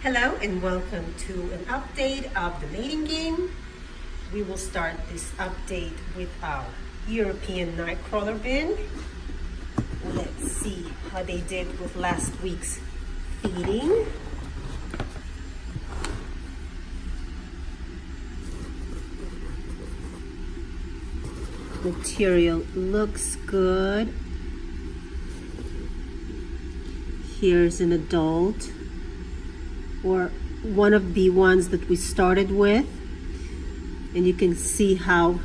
Hello and welcome to an update of the mating game. We will start this update with our European Nightcrawler bin. Let's see how they did with last week's feeding. Material looks good. Here's an adult, or one of the ones that we started with, and you can see how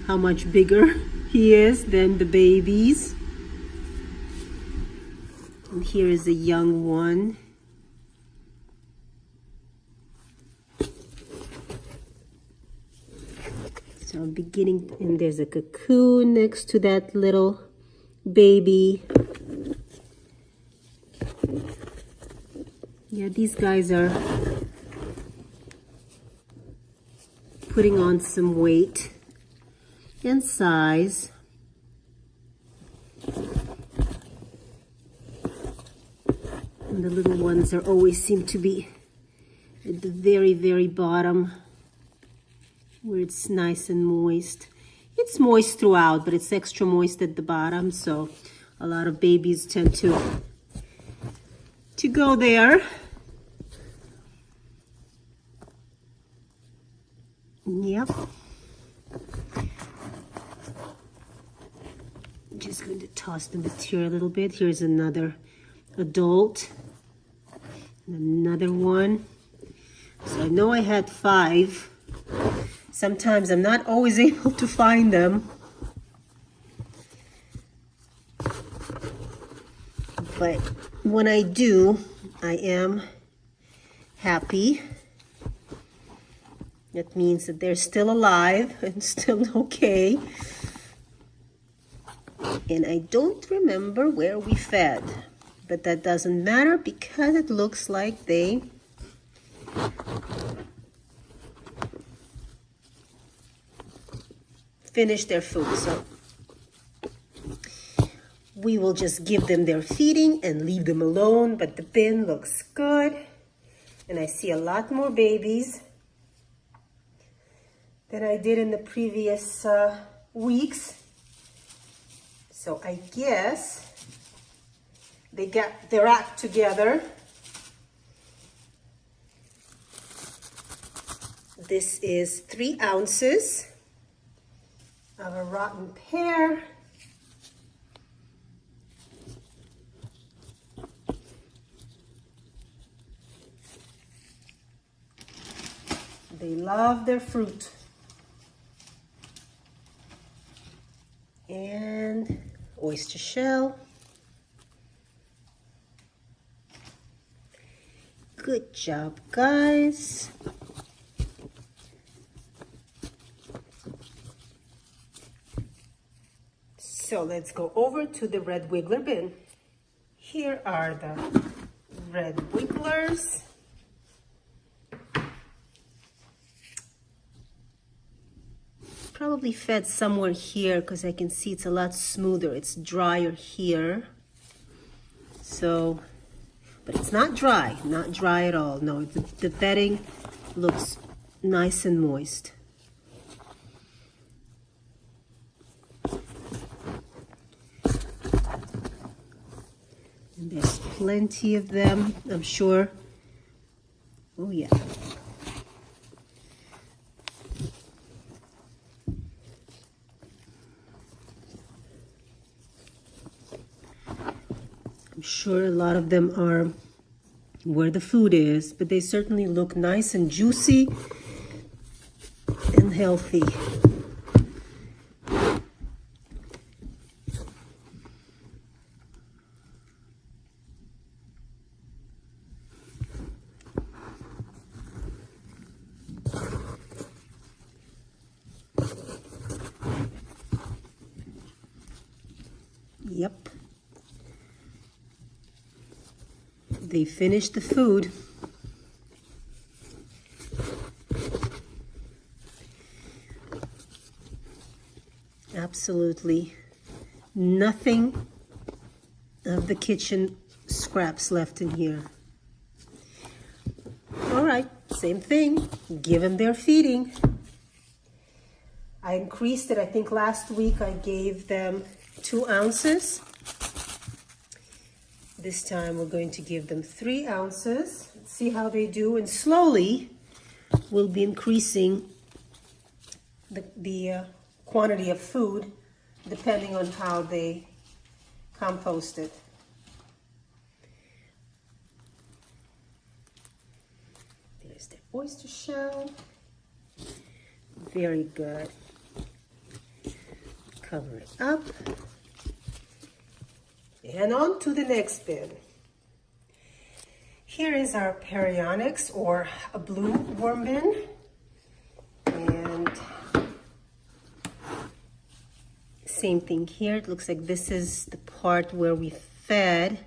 much bigger he is than the babies. And here is a young one. So I'm beginning, and there's a cocoon next to that little baby. Yeah, these guys are putting on some weight and size. And the little ones are always seem to be at the very, very bottom, where it's nice and moist. It's moist throughout, but it's extra moist at the bottom, so a lot of babies tend to go there. Yep. I'm just going to toss the material a little bit. Here's another adult. Another one. So I know I had 5. Sometimes I'm not always able to find them. But when I do, I am happy. That means that they're still alive and still okay. And I don't remember where we fed, but that doesn't matter because it looks like they finished their food. So we will just give them their feeding and leave them alone, but the bin looks good. And I see a lot more babies than I did in the previous weeks. So I guess they got their act together. This is 3 ounces of a rotten pear. They love their fruit. And oyster shell. Good job, guys. So let's go over to the red wiggler bin. Here are the red wigglers. Probably fed somewhere here because I can see it's a lot smoother. It's drier here. So, but it's not dry at all. No, the bedding looks nice and moist. And there's plenty of them, I'm sure. Oh yeah. I'm sure a lot of them are where the food is, but they certainly look nice and juicy and healthy. Yep. They finished the food. Absolutely nothing of the kitchen scraps left in here. right, same thing. Give them their feeding. I increased it. I think last week I gave them 2 ounces. This time we're going to give them 3 ounces. Let's see how they do. And slowly we'll be increasing the quantity of food depending on how they compost it. There's the oyster shell. Very good. Cover it up. And on to the next bin. Here is our Perionyx, or a Blumerman. And same thing here. It looks like this is the part where we fed.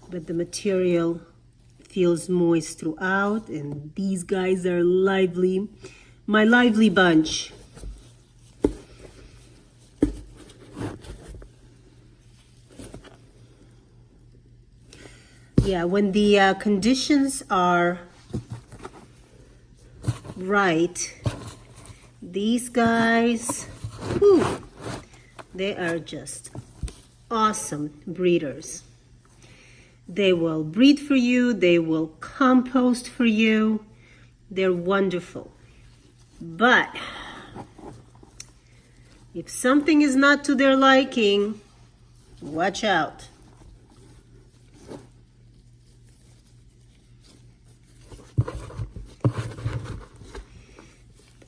But the material feels moist throughout, and these guys are lively. My lively bunch. Yeah, when the conditions are right, these guys, whew, they are just awesome breeders. They will breed for you, they will compost for you, they're wonderful. But if something is not to their liking, watch out.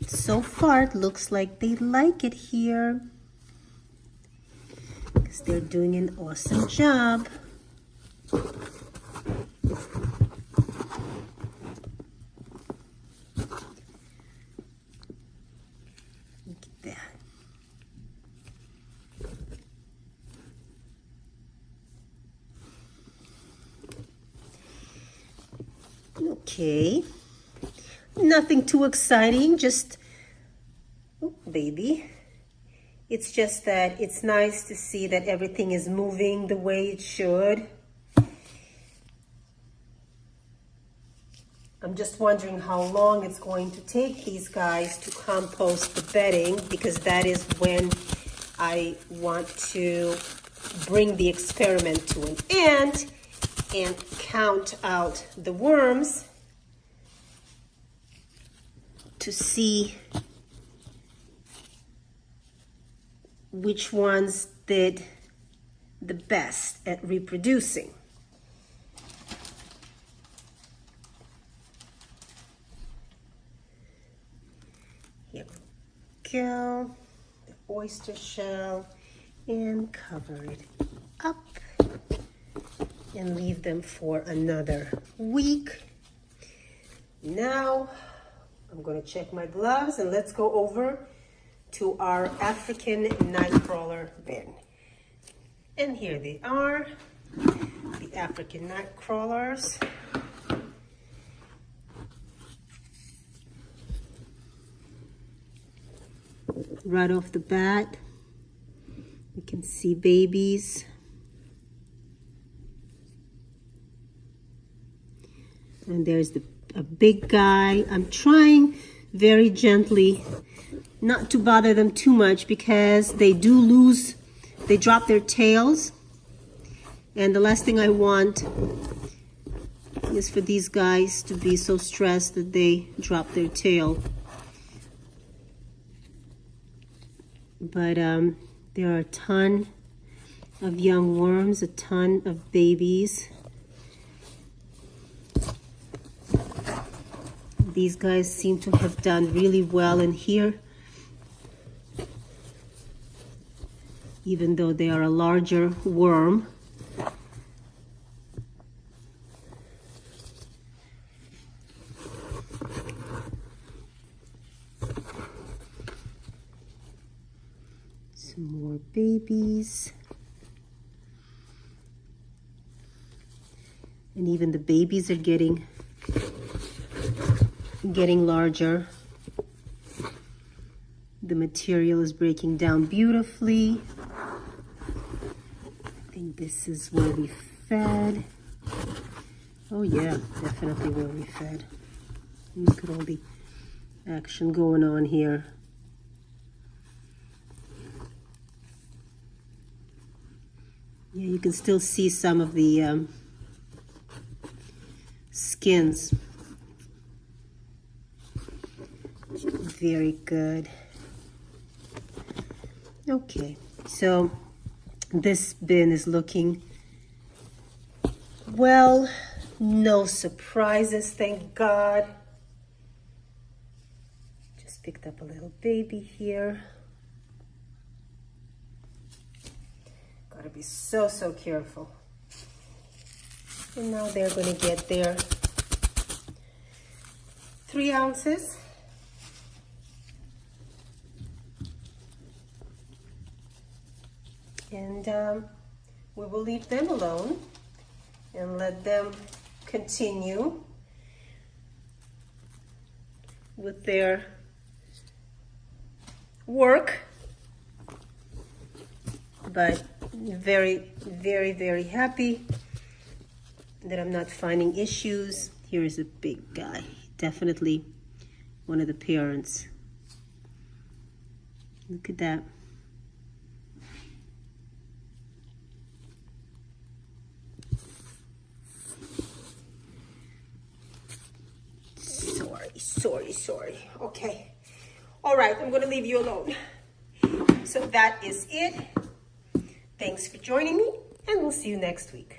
So far, it looks like they like it here because they're doing an awesome job. Look at that. Okay. Nothing too exciting, just, oh, baby. It's just that it's nice to see that everything is moving the way it should. I'm just wondering how long it's going to take these guys to compost the bedding, because that is when I want to bring the experiment to an end and count out the worms to see which ones did the best at reproducing. Here we go, the oyster shell, and cover it up and leave them for another week. Now I'm going to check my gloves and let's go over to our African Nightcrawler bin. And here they are, the African Nightcrawlers. Right off the bat, you can see babies. And there's a big guy. I'm trying very gently not to bother them too much because they drop their tails. And the last thing I want is for these guys to be so stressed that they drop their tail. But there are a ton of young worms, a ton of babies. These guys seem to have done really well in here, even though they are a larger worm. Some more babies. And even the babies are getting larger. The material is breaking down beautifully. I think this is where we fed. Oh yeah, definitely will be fed. Look at all the action going on here. Yeah, you can still see some of the skins. Very good. Okay, so this bin is looking well. No surprises, thank God. Just picked up a little baby here. Gotta be so careful. And now they're gonna get their 3 ounces. And we will leave them alone and let them continue with their work. But very, very, very happy that I'm not finding issues. Here is a big guy, definitely one of the parents. Look at that. Sorry. Okay. All right, I'm going to leave you alone. So that is it. Thanks for joining me, and we'll see you next week.